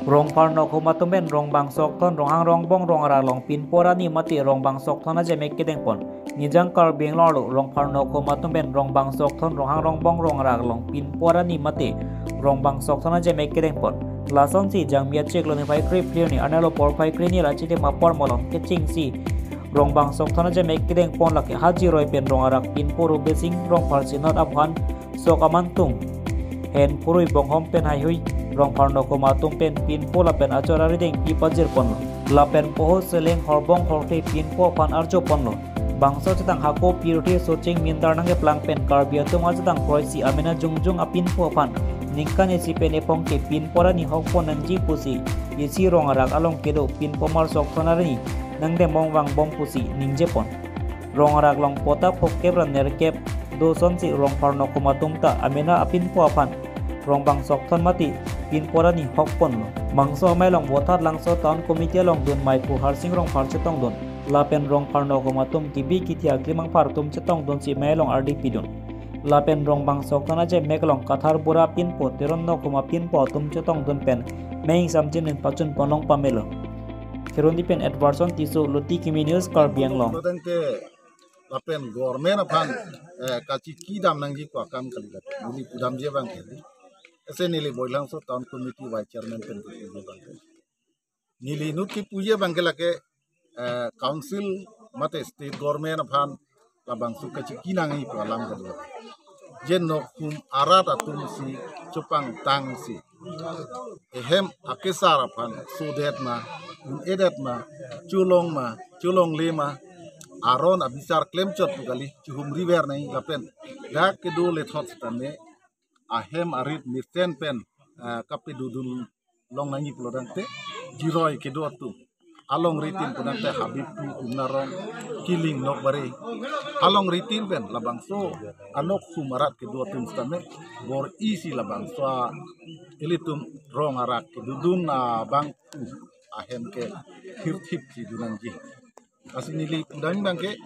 Rong parno ko matumen rong bang sok ton rong hang rong bong rong ara long pin pora ni mati rong bang sok ton aje mek kedeng pon nijang kar beng lolu rong parno ko matumen rong bang sok ton rong hang rong bong rong ara long pin pora ni mati rong bang sok ton aje mek kedeng pon lason si jang miat cek lo ni pai krip ni anelo por pai kri ni rachi de mapor molong kecing si rong bang sok ton aje mek kedeng pon lake haji roi pen rong arak pin poro besing rong parsi not aphan sok amantung hen purui bong hom pen hai hui rong parno ko matung pen pin po la pen achora rideng pi pajir pon la pen poho seleng horbong horte pin po pan arjo pon lo bangso chetang hako pirti soching mindar nange plang pen karbia tung chetang proisi amena jungjung apin po pan ningkan esi pen epong ke pin pora ni hok pon nanji pusi isi rong arak along kedo pin pomar sok thonari nangde mong wang bong pusi ningje pon rong arak long pota phok ran nerkep do son si rong parno ko matung ta amena apin po apan rong bang sok thon mati pin pora ni hok pon lo mangso mai long botat langso town committee long dun mai pu harsing rong par chetong don lapen rong parno ko matum kibi kitia klimang par tum chetong don si mai long rdp dun lapen rong bang sok thon aje mek long kathar bura pin po teron no ko ma pin po tum chetong don pen maing samjin nen pachun ponong pamelo Kirundi pen Edwardson tisu luti kimi news kar biang long lapen gormen apan kaci kidam nangji ko akam kali lat nili pudam je bang kali ese nili boilang so town committee vice chairman pen ko je bang nili nut ki puje bang ke council mate state government apan labang su kaci kinangi ko alam kali jen no kum arat atum si cupang tang si ehem akesar apan sudet ma edet ma culong lima aron abisar claim chot kali chuhum river nai lapen dak kedo le thot stane ahem arit misten pen kape dudun long nangi plodan te jiroi kedo tu along ritin punan te habib tu unarong killing nok bare along ritin pen labang so anok sumarat kedo tu stane bor isi labang so elitum rong arak kedudun bang ahem ke hirthip si dunanji kasi nili pudang bangke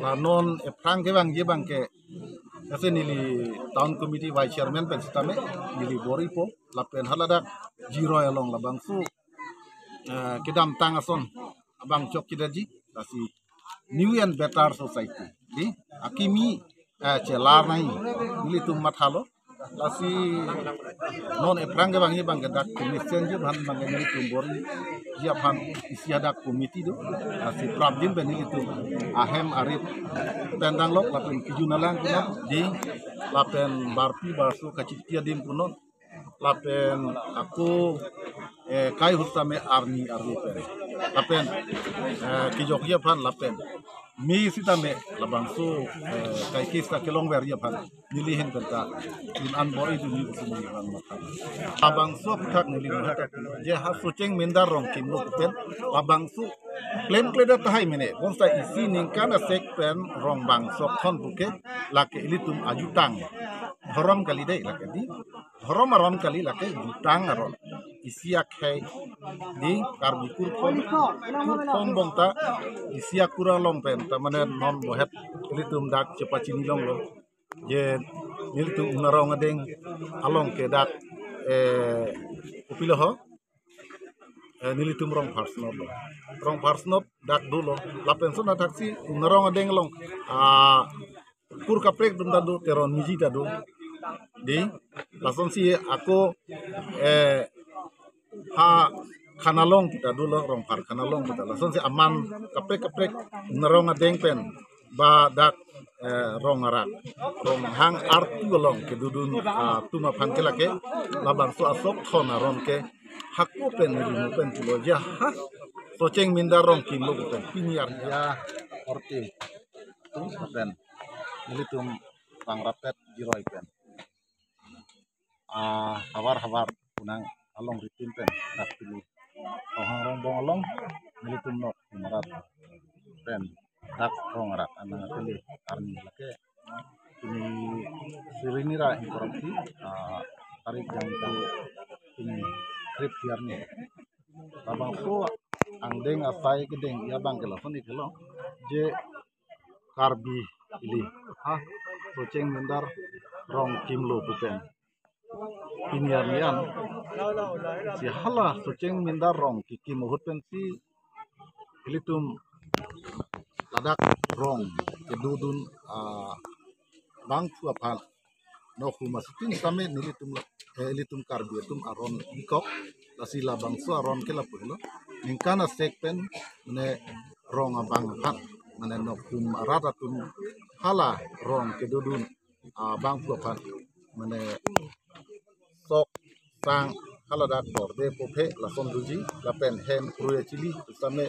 la non eprang ke bang je bangke kasi nili town committee vice chairman pen stame nili bori po lapen haladak jiro along la bangsu kedam tangason abang chok kidaji kasi new and better society di akimi celar nai nili tum mathalo lasi non eprang ke bang je bangke dak commission je ban bangke nili tum bori dia pan isiada komiti do si prabdin benil itu ahem arif tendang lok lapen kijunalang kuno di lapen barpi barsu kacitia dim kuno lapen aku kai hutame arni pen lapen kijokya pan lapen mi sitame labangsu kai kista kelong ber ya pan nilihin kata in an bori du ni usumi ban makan labangsu putak nilih hatak je hasuceng mendar rong kimlo pen labangsu claim kleda tahai mene bonsa isi ningkana sek pen rong bangso khon buke lake ilitum ajutang horom kali dei lake di horom aron kali lake jutang aron isiak hai di karbi kurpon bongta isiak kurang lompen tamane non bohet ilitum dak cepacini long lo je nilitum unarong adeng along ke dak upiloho nilitum rong parsnot dak dulu lapen so na taksi unarong adeng long kur kaprek dum dadu teron miji dadu di lason si aku ha kanalong kita dulu rong par kanalong kita langsung si aman kaprek nerong adeng pen ba dak rong arak rong hang artu golong ke dudun tuma pankela ke labang so asok thon aron ke hakku pen ni pen pulo ja ha soceng minda rong kilo pen piniar ya orti tum pen ini tum pangrapet jiroi pen habar punang along ritin pen dak pili orang bong along nilitum no marat pen dak rong arat anang pili arni lake ini sirini ra korupsi tarik yang itu ini trip hiarni abang so angdeng asai gedeng ya bang kelon ikelo je karbi ili soceng mendar rong kimlo bupen piniarnian si hala soceng mindar rong kiki mohut pensi ilitum ladak rong kedudun bang puapan no humasitin same nilitum karbiatum aron ikok lasi labang so aron kelapulo ningkana sekpen ne rong abang kan mane no hum aratatun hala rong kedudun bang puapan mane sok sang hala dak dor de pope la son duji la pen hen kruya chili same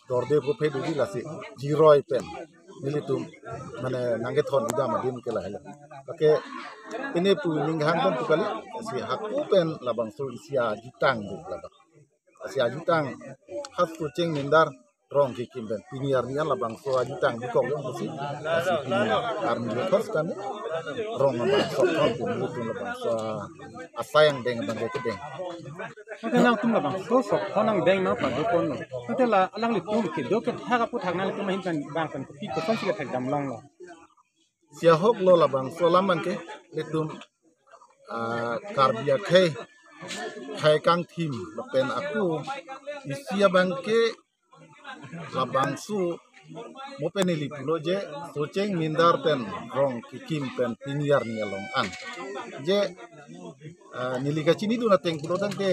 dor de pope duji la si jiroi pen nilitum mane nange thon ida madim ke la hela pake ini pu ninghang ton tukali si haku pen labang so isia jitang du laba isia jitang has kucing mindar rong ki kimben piniar nian labang so jitang di kong yang si piniar armi lekos kan rong abang so kon pu nilitum labang so asayang deng bang ke deng nang tum labang so nang deng na pa do kon no la alang li tum ki do ke ha ka pu thak na li tum hin kan bang kan pi ko son si ka thak dam long lo sia hok lo labang so laman ke litum karbia ke hai kang tim pen aku isia bangke labang su mo penili pulo je soceng mindar pen rong kikim pen piniar ni along an je nilika chini du na teng pulo dan ke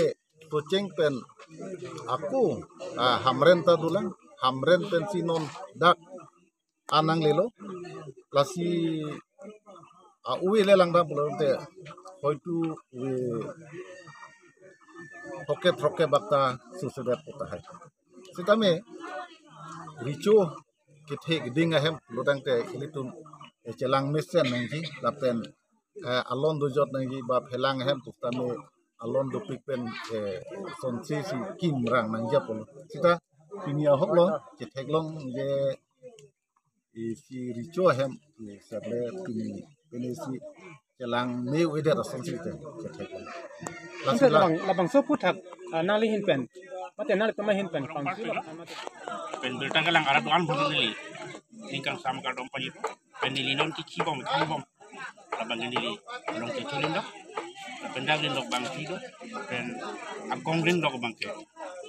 soceng pen aku hamren ta dulang hamren pen sinon dak anang lelo lasi uwi lelang da pulo te hoitu we hoke bakta susudat kota hai sitame richo kithe giding ahem lodang te ilitum chelang mesen nangji lapen alon do jot nangji ba phelang ahem pustame alon do pikpen sonsi si kim rang nangja polo sita pinia hoklo chetheklong je si richo ahem sable pini si chelang me weder sonsi te chetheklong labang so pu thak na li hin pen mate na li tama hin pen pang si pen berta galang ara doan bunili lingkang sam ka dom pani pen nili non ki kibom labang nili long ki tulin dok pen dag dok bang ki do pen agong rin dok bang ke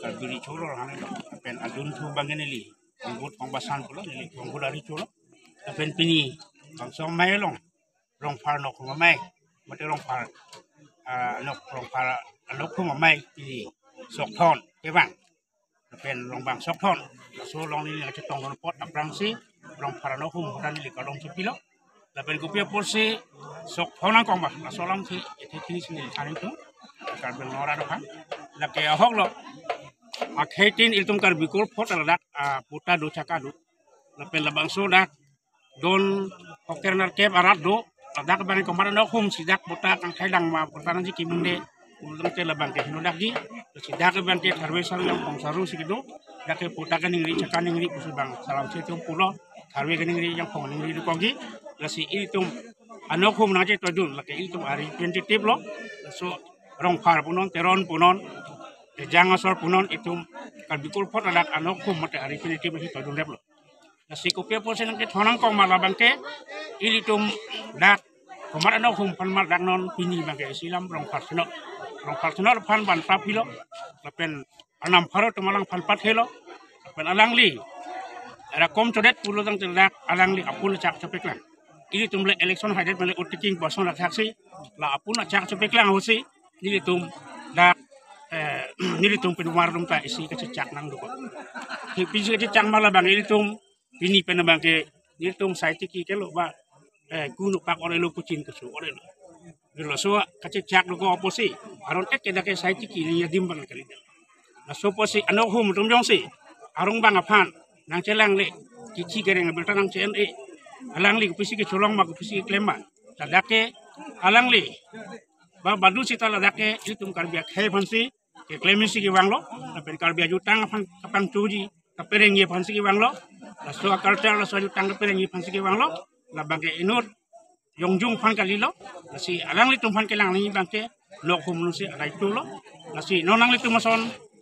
kal biri choro han pen adun thu bang nili ngut pang basan pulo nili pang budari choro pen pini pang som mai long rong par nok ma mai mate rong par nok rong par nok khu ma mai pini sok thon ke bang pen rong bang sok thon so long ni nga tong don pot aprang si rong parano hum dan li ka dong pilo la pen kopia porsi sok thonang kong ba la so long si kini sini thanin tu kar bel nora do kan la ke hok lo a khetin iltum kar bikor pot la dak puta do chaka do la pen la bang so dak don hoker nar ke barat do dak bang ko marano hum si dak puta kang khaidang ma puta nan ji kimunde ulung te la bang ke hinu dak di si dak bang ke tharwe sal yang pong saru si do dak puta kan ngri chaka ngri kusul bang salam se tum pulo tharwe kan ngri yang pong ngri do kongi la si itum anok hum na je to dun la ke itum ari 20 tip lo so rong par punon teron punon jang asor punon itum kal bikul pot adak anok hum mate ari 20 tip to dun lo la si ko pe posen ke thonang kong ma la bang ke ilitum dak komar anok hum pan mar dak non pini bang ke silam rong par sino pan ban papilo la pen anam pharo to malang pan pat helo pen alang li era kom chodet pulo dang dak alang li apun chak chapek lang ini tumle election hadet male utiking boson la taksi la apun chak chapek lang hosi ni tum dak ni tum pen war dum ta isi ka chak nang do ki pisi ka chak mala bang ini tum pini pen bang ke ni tum saiti ki ke lo ba kunu pak ore lo kucing ke su ore lo lo so ka chak lo ko oposi aron ek ke dak saiti ki ni dim bang kali na so posi anok hum tum jong si arung bang aphan nang celang le kici gereng belta nang CNE alang li kupisi ke colong ma kupisi ke klema ladake alang li ba badu sita ladake itum karbia khai phansi ke klemisi ke wanglo pen karbia jutang phan kapang tuji kapereng ye phansi ke wanglo la so culture la so jutang kapereng ye phansi ke wanglo la bangke inur yongjung phan kalilo la si alang li tum phan ke lang ni bangke lok hum lu si alai tu lo la si nonang li tum son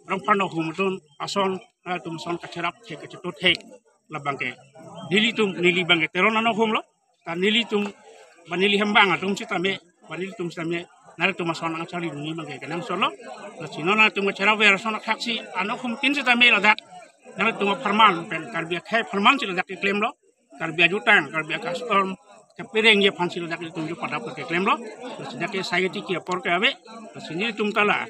rong phan no hum tun ason tum son kacerap ke ketut he la bangke nili bangke teron ano hum lo ta nili tum manili hembang atum si tame manili tum same nari tu masona cari dunia bangke kenang solo nasi nona tu cara ver sona taksi anak mungkin kita mela dak nari tu perman pen karbia kai perman sila dak klaim lo karbia jutang karbia custom kepiring ye pan sila dak tunjuk pada ke klaim lo nasi dak saya tiki por ke abe nasi ni tum tala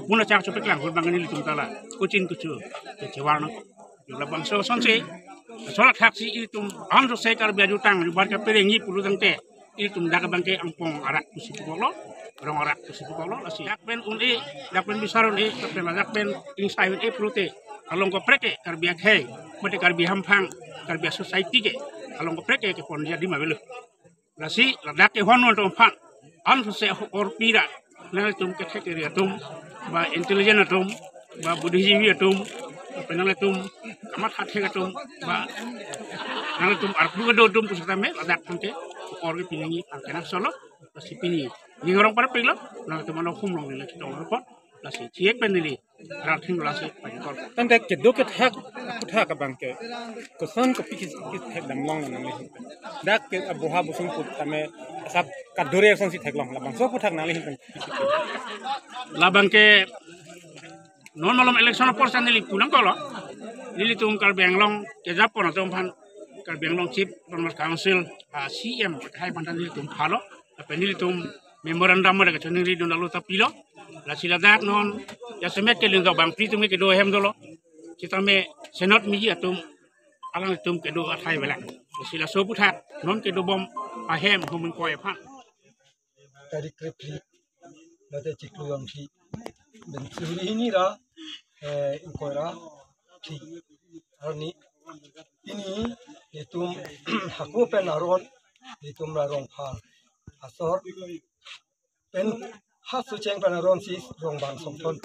puna cak cepet lang hul bangan ni tum tala kucing kucu kecewarna jula bangso sonse solat taksi itu ando saya karbia jutang bar kepiring ni pulu tangte itu dak bangke angpong arak kusi poklo orang arak kusi poklo asi dakpen un'i dakpen bisarun e dakpen dakpen insai e prute along ko preke karbia khai mate karbia hampang karbia society ke along ko preke ke pon dia di mabelu lasi ladak ke honon to phan an se or pira na tum ke thekeri atum ba intelligent atum ba buddhism atum penala tum amat hathe atum ba nang tum arpu do tum pusatame ladak tante orgi pinangi angkena solo lasi pini ni orang pada pilo nang tum ano khum long ni laki tong repot lasi ciek pendili rathing lasi pajikor tante ke do ke thak putha ka bangke ko son ko pikis thek dam long nang le dak ke aboha busung put tame sap ka dore son si thek long labang so puthak nang le hin labang ke non malom election porsan nili pulang kolo nili tum kar benglong ke japon tum phan kar benglong chief promoter council CM hai pantan nili tum phalo apa nili tum memorandum mo daga nili don lalu tapilo la sila dak non ya semet ke lingga bang pri tum ke do hem dolo kita me senot mi atum alang tum ke do athai bela sila so puthak non ke do bom a hem humun ko e phan dari kripli nade cikluyam si dan suri ini ra ingkora si arni ini itu haku penaron itu merong phal asor pen hasu ceng penaron si rong bang somton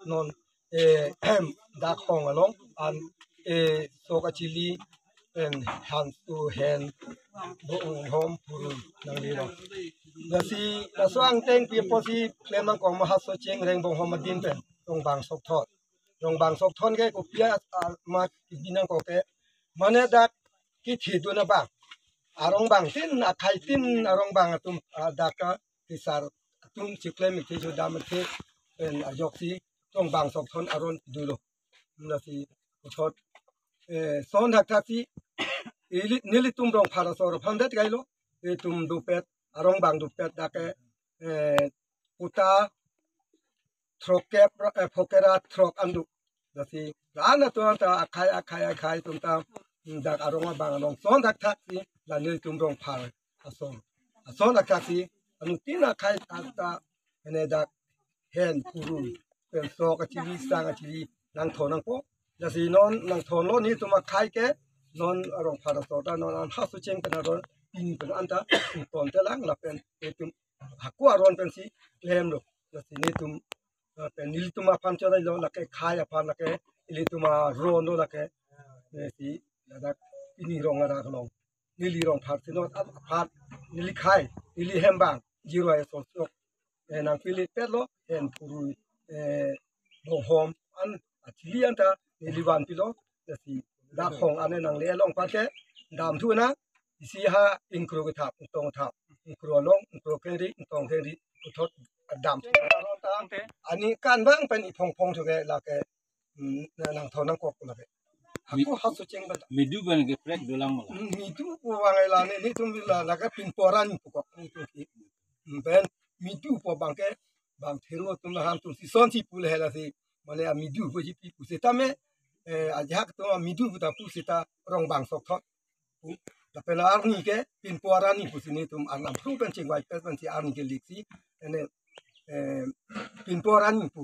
non dak hong along an soka chili en hand to hand bong hom purun nang liro nasi nasuang teng pi posi lemang kong mahaso ceng reng bong hom madin pen rong bang sok thon ke ko pia ma binang ko ke mane dak ki thi du na bang arong bang tin akai tin arong bang atum daka kisar atum chiklem ki jo dam ke en ajok si rong bang sok thon aron dulo nasi thot son hak si nili tum rong phara sor phandet gailo tum dupet arong bang dupet dake uta troke phokera trok andu nasi lana to anta akai tum ta dak arong bang long son hak si la nili tum rong phara son hak si anu tina khai ta ene dak hen puru pen so ka chili sang chili nang thonang po nasi non nang thon lo ni tuma khai ke non arong phara sota non an hasu cheng kana ron in pen anta ton te lang la pen etum haku aron pen si lem lo nasi ni tum pen nil tuma phan cha dai lo la ke khai aphan la ke ili tuma ron lo la ke si dak ini rong ara long nili rong phar si non aphat nili khai nili hembang jiro e so so nang pili pelo en puru bong hom an achili anta nili wan pilo nasi da khong ane nang le long pa ke dam thu na isi ha inkro ke thap tong thap inkro long inkro ke ri tong ke ri thot dam ta ani kan bang pen i phong phong thu ke la ke nang thonang kok la ke haku hasu cheng ba Midu ban ke prek dolang mala. mi tu ko wangai la ne ni tum la ka pin poran ko ni tu ki ben mi tu po bang ke bang thero tum la han tu si son si pul he la si mane a mi du ko ji pi pu se ta me ajak to midu buta pusita rong bang sok thot la pela arni ke pin puarani pusini tum anam pru pen ching wai pen si arni ke liksi ene pin puarani pu